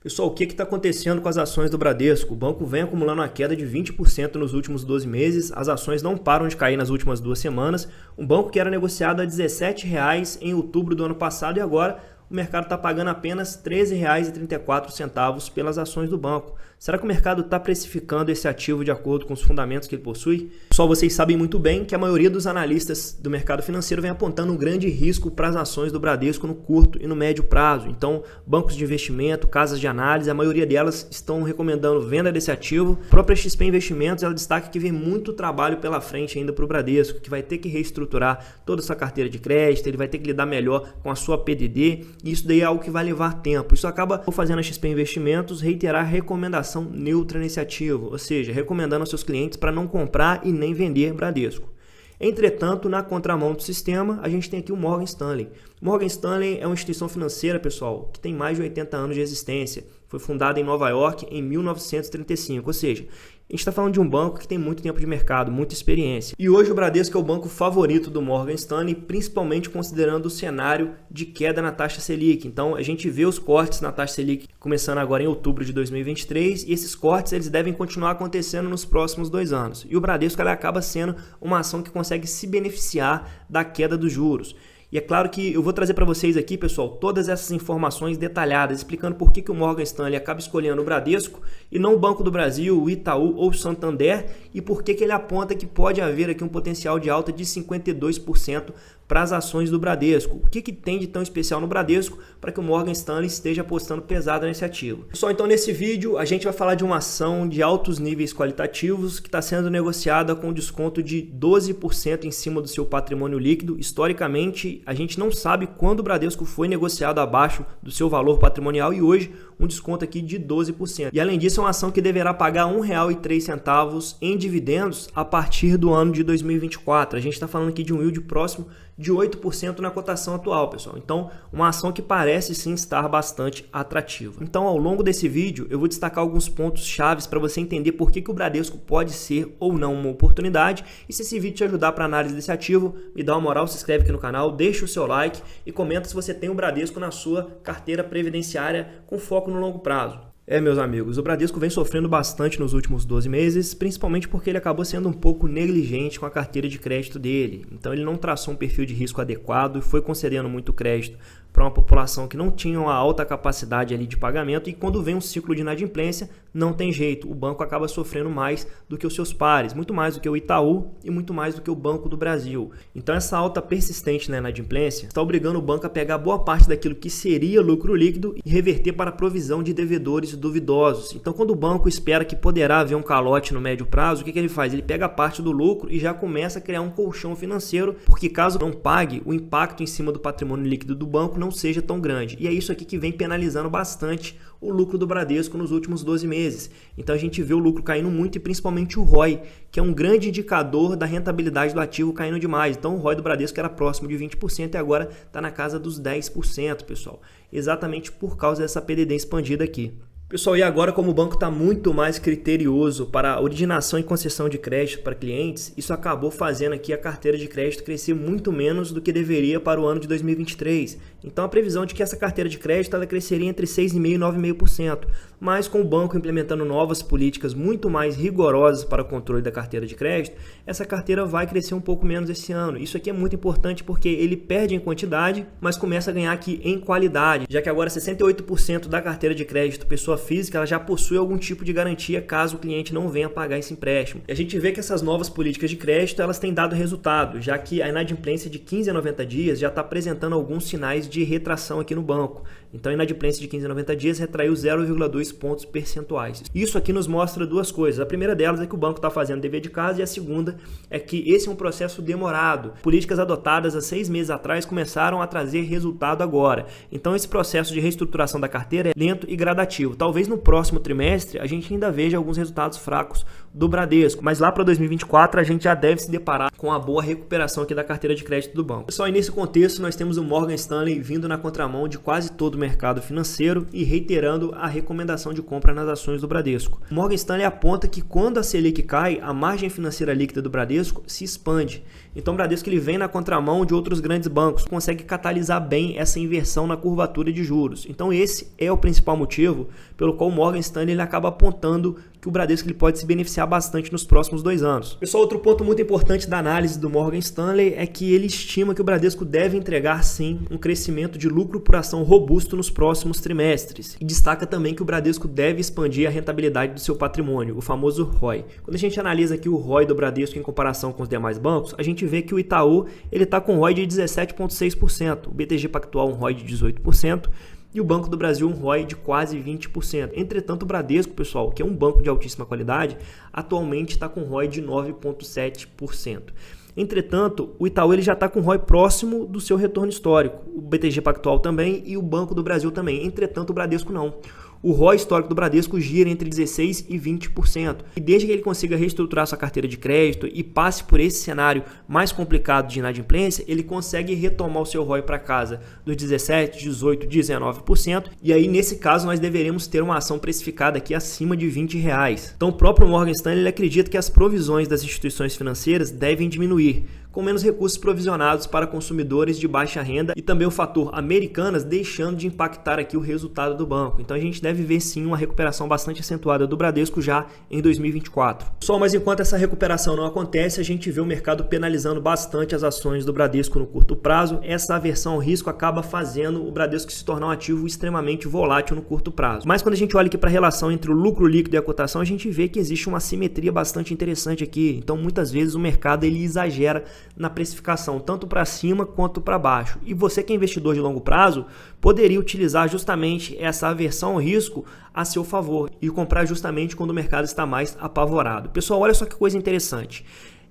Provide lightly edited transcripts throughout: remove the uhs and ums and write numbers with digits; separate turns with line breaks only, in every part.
Pessoal, o que está acontecendo com as ações do Bradesco? O banco vem acumulando uma queda de 20% nos últimos 12 meses, as ações não param de cair nas últimas 2 semanas. Um banco que era negociado a R$ 17,00 em outubro do ano passado e agora o mercado está pagando apenas R$ 13,34 pelas ações do banco. Será que o mercado está precificando esse ativo de acordo com os fundamentos que ele possui? Pessoal, vocês sabem muito bem que a maioria dos analistas do mercado financeiro vem apontando um grande risco para as ações do Bradesco no curto e no médio prazo. Então, bancos de investimento, casas de análise, a maioria delas estão recomendando venda desse ativo. A própria XP Investimentos, ela destaca que vem muito trabalho pela frente ainda para o Bradesco, que vai ter que reestruturar toda a sua carteira de crédito, ele vai ter que lidar melhor com a sua PDD, e isso daí é algo que vai levar tempo. Isso acaba fazendo a XP Investimentos reiterar a recomendação neutra nesse ativo, ou seja, recomendando aos seus clientes para não comprar e nem vender Bradesco. Entretanto, na contramão do sistema, a gente tem aqui o Morgan Stanley. Morgan Stanley é uma instituição financeira, pessoal, que tem mais de 80 anos de existência. Foi fundada em Nova York em 1935, ou seja, a gente está falando de um banco que tem muito tempo de mercado, muita experiência. E hoje o Bradesco é o banco favorito do Morgan Stanley, principalmente considerando o cenário de queda na taxa Selic. Então a gente vê os cortes na taxa Selic começando agora em outubro de 2023 e esses cortes eles devem continuar acontecendo nos próximos 2 anos. E o Bradesco ela acaba sendo uma ação que consegue se beneficiar da queda dos juros. E é claro que eu vou trazer para vocês aqui, pessoal, todas essas informações detalhadas, explicando por que o Morgan Stanley acaba escolhendo o Bradesco e não o Banco do Brasil, o Itaú ou o Santander, e por que ele aponta que pode haver aqui um potencial de alta de 52% para as ações do Bradesco. O que tem de tão especial no Bradesco para que o Morgan Stanley esteja apostando pesado nesse ativo? Pessoal, então nesse vídeo a gente vai falar de uma ação de altos níveis qualitativos que está sendo negociada com desconto de 12% em cima do seu patrimônio líquido. Historicamente, a gente não sabe quando o Bradesco foi negociado abaixo do seu valor patrimonial e hoje um desconto aqui de 12%. E além disso, é uma ação que deverá pagar R$ 1,03 em dividendos a partir do ano de 2024. A gente está falando aqui de um yield próximo de 8% na cotação atual, pessoal. Então, uma ação que parece sim estar bastante atrativa. Então, ao longo desse vídeo, eu vou destacar alguns pontos chaves para você entender por que o Bradesco pode ser ou não uma oportunidade. E se esse vídeo te ajudar para a análise desse ativo, me dá uma moral, se inscreve aqui no canal, deixa o seu like e comenta se você tem o Bradesco na sua carteira previdenciária com foco no longo prazo. Meus amigos, o Bradesco vem sofrendo bastante nos últimos 12 meses, principalmente porque ele acabou sendo um pouco negligente com a carteira de crédito dele. Então ele não traçou um perfil de risco adequado e foi concedendo muito crédito para uma população que não tinha uma alta capacidade ali de pagamento, e quando vem um ciclo de inadimplência, não tem jeito, o banco acaba sofrendo mais do que os seus pares, muito mais do que o Itaú e muito mais do que o Banco do Brasil. Então essa alta persistente na inadimplência está obrigando o banco a pegar boa parte daquilo que seria lucro líquido e reverter para a provisão de devedores duvidosos. Então quando o banco espera que poderá haver um calote no médio prazo, o que ele faz? Ele pega parte do lucro e já começa a criar um colchão financeiro, porque caso não pague, o impacto em cima do patrimônio líquido do banco não seja tão grande. E é isso aqui que vem penalizando bastante o lucro do Bradesco nos últimos 12 meses. Então a gente vê o lucro caindo muito e principalmente o ROI, que é um grande indicador da rentabilidade do ativo caindo demais. Então o ROI do Bradesco era próximo de 20% e agora está na casa dos 10%, pessoal. Exatamente por causa dessa PDD expandida aqui. Pessoal, e agora como o banco está muito mais criterioso para a originação e concessão de crédito para clientes, isso acabou fazendo aqui a carteira de crédito crescer muito menos do que deveria para o ano de 2023. Então a previsão de que essa carteira de crédito ela cresceria entre 6,5% e 9,5%. Mas com o banco implementando novas políticas muito mais rigorosas para o controle da carteira de crédito, essa carteira vai crescer um pouco menos esse ano. Isso aqui é muito importante porque ele perde em quantidade, mas começa a ganhar aqui em qualidade, já que agora 68% da carteira de crédito pessoa física ela já possui algum tipo de garantia caso o cliente não venha pagar esse empréstimo. E a gente vê que essas novas políticas de crédito elas têm dado resultado, já que a inadimplência de 15 a 90 dias já está apresentando alguns sinais de retração aqui no banco. Então a inadimplência de 15 a 90 dias retraiu 0,2 pontos percentuais. Isso aqui nos mostra duas coisas. A primeira delas é que o banco está fazendo dever de casa e a segunda é que esse é um processo demorado. Políticas adotadas há 6 meses atrás começaram a trazer resultado agora. Então esse processo de reestruturação da carteira é lento e gradativo. Talvez no próximo trimestre a gente ainda veja alguns resultados fracos do Bradesco, mas lá para 2024 a gente já deve se deparar com a boa recuperação aqui da carteira de crédito do banco. Pessoal, e nesse contexto nós temos o Morgan Stanley vindo na contramão de quase todo o mercado financeiro e reiterando a recomendação de compra nas ações do Bradesco. O Morgan Stanley aponta que quando a Selic cai, a margem financeira líquida do Bradesco se expande. Então o Bradesco ele vem na contramão de outros grandes bancos, consegue catalisar bem essa inversão na curvatura de juros. Então esse é o principal motivo pelo qual o Morgan Stanley ele acaba apontando que o Bradesco ele pode se beneficiar bastante nos próximos 2 anos. Pessoal, outro ponto muito importante da análise do Morgan Stanley é que ele estima que o Bradesco deve entregar sim um crescimento de lucro por ação robusto nos próximos trimestres. E destaca também que o Bradesco deve expandir a rentabilidade do seu patrimônio, o famoso ROI. Quando a gente analisa aqui o ROI do Bradesco em comparação com os demais bancos, a gente vê que o Itaú está com um ROI de 17,6%, o BTG Pactual um ROI de 18%, e o Banco do Brasil um ROI de quase 20%. Entretanto, o Bradesco, pessoal, que é um banco de altíssima qualidade, atualmente está com ROI de 9,7%. Entretanto, o Itaú ele já está com ROI próximo do seu retorno histórico, o BTG Pactual também e o Banco do Brasil também. Entretanto, o Bradesco não. O ROI histórico do Bradesco gira entre 16% e 20%. E desde que ele consiga reestruturar sua carteira de crédito e passe por esse cenário mais complicado de inadimplência, ele consegue retomar o seu ROI para casa dos 17%, 18%, 19%. E aí, nesse caso, nós deveremos ter uma ação precificada aqui acima de R$20. Então, o próprio Morgan Stanley ele acredita que as provisões das instituições financeiras devem diminuir, com menos recursos provisionados para consumidores de baixa renda e também o fator Americanas deixando de impactar aqui o resultado do banco. Então a gente deve ver sim uma recuperação bastante acentuada do Bradesco já em 2024. Só, mas enquanto essa recuperação não acontece, a gente vê o mercado penalizando bastante as ações do Bradesco no curto prazo. Essa aversão ao risco acaba fazendo o Bradesco se tornar um ativo extremamente volátil no curto prazo. Mas quando a gente olha aqui para a relação entre o lucro líquido e a cotação, a gente vê que existe uma simetria bastante interessante aqui. Então muitas vezes o mercado ele exagera na precificação, tanto para cima quanto para baixo. E você que é investidor de longo prazo, poderia utilizar justamente essa aversão ao risco a seu favor e comprar justamente quando o mercado está mais apavorado. Pessoal, olha só que coisa interessante.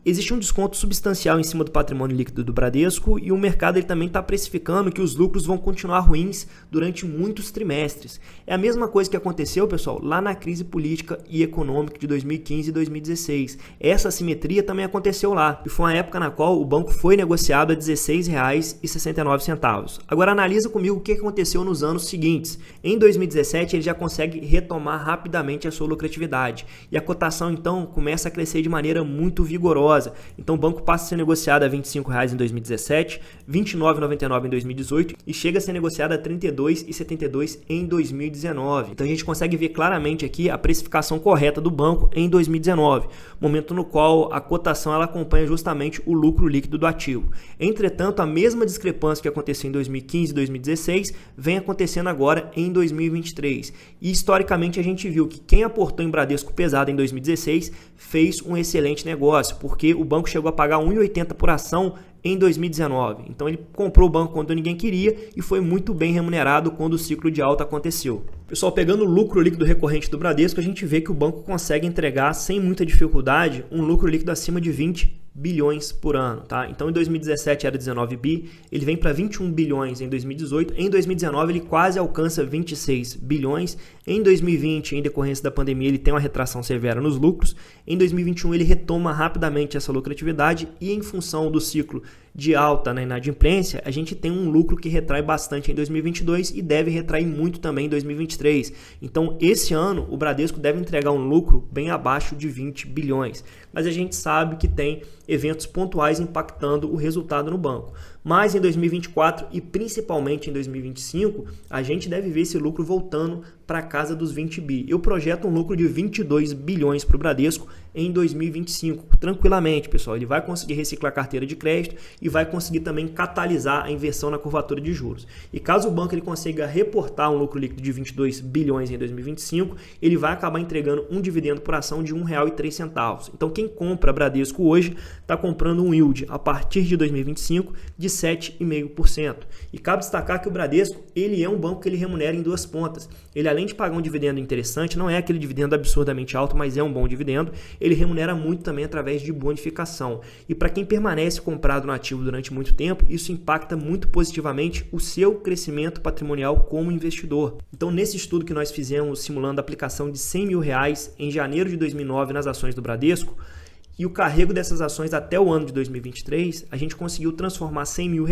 Existe um desconto substancial em cima do patrimônio líquido do Bradesco e o mercado ele também está precificando que os lucros vão continuar ruins durante muitos trimestres. É a mesma coisa que aconteceu, pessoal, lá na crise política e econômica de 2015 e 2016. Essa assimetria também aconteceu lá e foi uma época na qual o banco foi negociado a R$16,69. Agora analisa comigo o que aconteceu nos anos seguintes. Em 2017 ele já consegue retomar rapidamente a sua lucratividade e a cotação então começa a crescer de maneira muito vigorosa. Então o banco passa a ser negociado a R$25 em 2017, R$29,99 em 2018 e chega a ser negociado a R$32,72 em 2019. Então a gente consegue ver claramente aqui a precificação correta do banco em 2019, momento no qual a cotação ela acompanha justamente o lucro líquido do ativo. Entretanto, a mesma discrepância que aconteceu em 2015 e 2016 vem acontecendo agora em 2023. E historicamente a gente viu que quem aportou em Bradesco pesado em 2016 fez um excelente negócio, porque o banco chegou a pagar R$1,80 por ação em 2019. Então ele comprou o banco quando ninguém queria e foi muito bem remunerado quando o ciclo de alta aconteceu. Pessoal, pegando o lucro líquido recorrente do Bradesco, a gente vê que o banco consegue entregar sem muita dificuldade um lucro líquido acima de 20 bilhões por ano, tá? Então em 2017 era 19 bi, ele vem para 21 bilhões em 2018, em 2019 ele quase alcança 26 bilhões, em 2020 em decorrência da pandemia ele tem uma retração severa nos lucros, em 2021 ele retoma rapidamente essa lucratividade e em função do ciclo de alta na inadimplência, a gente tem um lucro que retrai bastante em 2022 e deve retrair muito também em 2023. Então, esse ano, o Bradesco deve entregar um lucro bem abaixo de 20 bilhões. Mas a gente sabe que tem eventos pontuais impactando o resultado no banco. Mas em 2024 e principalmente em 2025, a gente deve ver esse lucro voltando para casa dos 20 bi. Eu projeto um lucro de 22 bilhões para o Bradesco em 2025, tranquilamente, pessoal. Ele vai conseguir reciclar a carteira de crédito e vai conseguir também catalisar a inversão na curvatura de juros. E caso o banco ele consiga reportar um lucro líquido de 22 bilhões em 2025, ele vai acabar entregando um dividendo por ação de R$1,03. Então, quem compra Bradesco hoje está comprando um yield a partir de 2025 de 7,5%. E cabe destacar que o Bradesco ele é um banco que ele remunera em duas pontas. Ele, além de pagar um dividendo interessante, não é aquele dividendo absurdamente alto, mas é um bom dividendo, ele remunera muito também através de bonificação. E para quem permanece comprado no ativo durante muito tempo, isso impacta muito positivamente o seu crescimento patrimonial como investidor. Então, nesse estudo que nós fizemos simulando a aplicação de R$100 mil em janeiro de 2009 nas ações do Bradesco, e o carrego dessas ações até o ano de 2023, a gente conseguiu transformar R$100 mil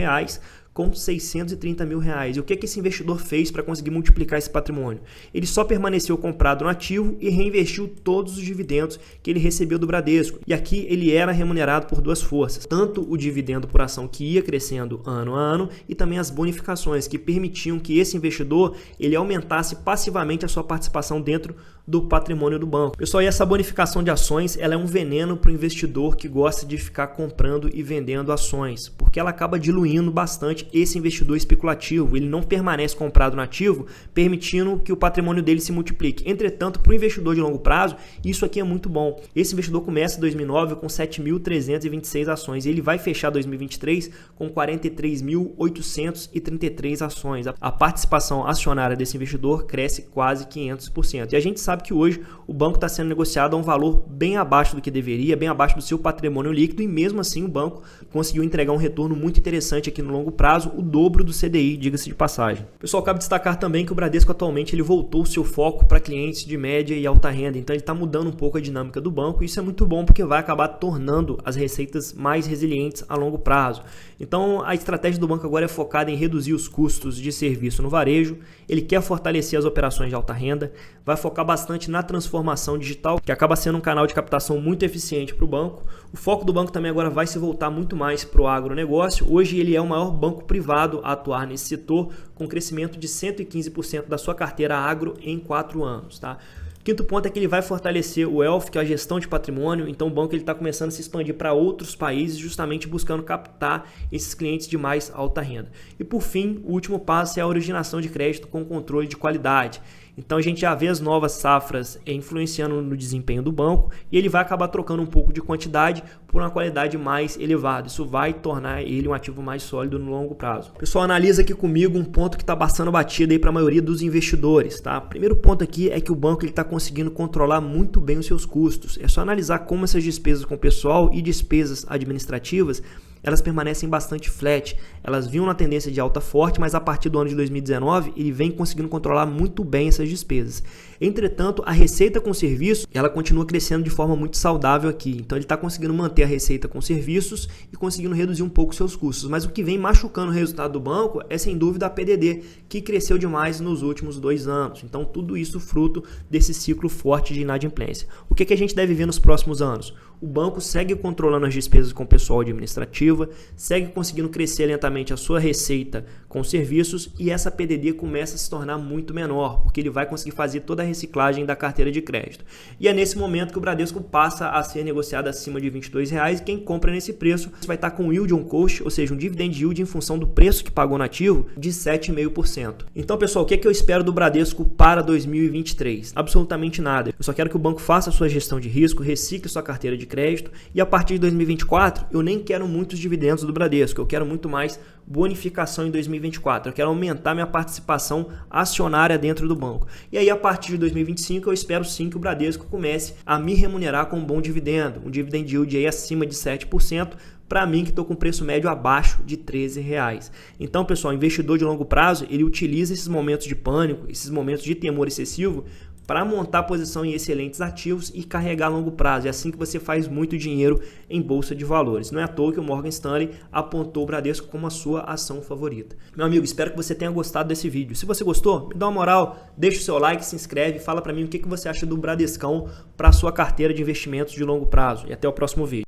com 630 mil reais. E o que esse investidor fez para conseguir multiplicar esse patrimônio? Ele só permaneceu comprado no ativo e reinvestiu todos os dividendos que ele recebeu do Bradesco. E aqui ele era remunerado por duas forças, tanto o dividendo por ação que ia crescendo ano a ano e também as bonificações que permitiam que esse investidor ele aumentasse passivamente a sua participação dentro do patrimônio do banco. Pessoal, e essa bonificação de ações ela é um veneno para o investidor que gosta de ficar comprando e vendendo ações, porque ela acaba diluindo bastante esse investidor especulativo. Ele não permanece comprado no ativo, permitindo que o patrimônio dele se multiplique. Entretanto, para o investidor de longo prazo, isso aqui é muito bom. Esse investidor começa em 2009 com 7.326 ações e ele vai fechar 2023 com 43.833 ações. A participação acionária desse investidor cresce quase 500%. E a gente sabe que hoje o banco está sendo negociado a um valor bem abaixo do que deveria, bem abaixo do seu patrimônio líquido, e mesmo assim o banco conseguiu entregar um retorno muito interessante aqui no longo prazo, o dobro do CDI, diga-se de passagem. Pessoal, cabe destacar também que o Bradesco atualmente ele voltou o seu foco para clientes de média e alta renda, então ele está mudando um pouco a dinâmica do banco, e isso é muito bom porque vai acabar tornando as receitas mais resilientes a longo prazo. Então a estratégia do banco agora é focada em reduzir os custos de serviço no varejo, ele quer fortalecer as operações de alta renda, vai focar bastante na transformação digital, que acaba sendo um canal de captação muito eficiente para o banco. O foco do banco também agora vai se voltar muito mais para o agronegócio. Hoje ele é o maior banco privado a atuar nesse setor, com crescimento de 115% da sua carteira agro em 4 anos. Tá? Quinto ponto é que ele vai fortalecer o Wealth, que é a gestão de patrimônio. Então o banco está começando a se expandir para outros países, justamente buscando captar esses clientes de mais alta renda. E por fim, o último passo é a originação de crédito com controle de qualidade. Então a gente já vê as novas safras influenciando no desempenho do banco e ele vai acabar trocando um pouco de quantidade por uma qualidade mais elevada. Isso vai tornar ele um ativo mais sólido no longo prazo. Pessoal, analisa aqui comigo um ponto que está bastando batido aí para a maioria dos investidores. Tá? Primeiro ponto aqui é que o banco está conseguindo controlar muito bem os seus custos. É só analisar como essas despesas com pessoal e despesas administrativas elas permanecem bastante flat. Elas vinham na tendência de alta forte, mas a partir do ano de 2019 ele vem conseguindo controlar muito bem essas despesas. Entretanto, a receita com serviços ela continua crescendo de forma muito saudável aqui. Então ele está conseguindo manter a receita com serviços e conseguindo reduzir um pouco seus custos. Mas o que vem machucando o resultado do banco é sem dúvida a PDD, que cresceu demais nos últimos 2 anos. Então tudo isso fruto desse ciclo forte de inadimplência. O que a gente deve ver nos próximos anos? O banco segue controlando as despesas com o pessoal administrativo, segue conseguindo crescer lentamente a sua receita com serviços e essa PDD começa a se tornar muito menor, porque ele vai conseguir fazer toda a reciclagem da carteira de crédito. E é nesse momento que o Bradesco passa a ser negociado acima de R$22 e quem compra nesse preço vai estar com yield on cost, ou seja, um dividend yield em função do preço que pagou no ativo de 7,5%. Então, pessoal, o que eu espero do Bradesco para 2023? Absolutamente nada. Eu só quero que o banco faça a sua gestão de risco, recicle sua carteira de crédito e a partir de 2024 eu nem quero muitos dividendos do Bradesco, eu quero muito mais bonificação em 2024, eu quero aumentar minha participação acionária dentro do banco. E aí a partir de 2025 eu espero sim que o Bradesco comece a me remunerar com um bom dividendo, um dividend yield aí acima de 7%, para mim que estou com preço médio abaixo de R$13. Então, pessoal, investidor de longo prazo, ele utiliza esses momentos de pânico, esses momentos de temor excessivo para montar posição em excelentes ativos e carregar a longo prazo. É assim que você faz muito dinheiro em bolsa de valores. Não é à toa que o Morgan Stanley apontou o Bradesco como a sua ação favorita. Meu amigo, espero que você tenha gostado desse vídeo. Se você gostou, me dá uma moral, deixa o seu like, se inscreve, fala para mim o que você acha do Bradescão para a sua carteira de investimentos de longo prazo. E até o próximo vídeo.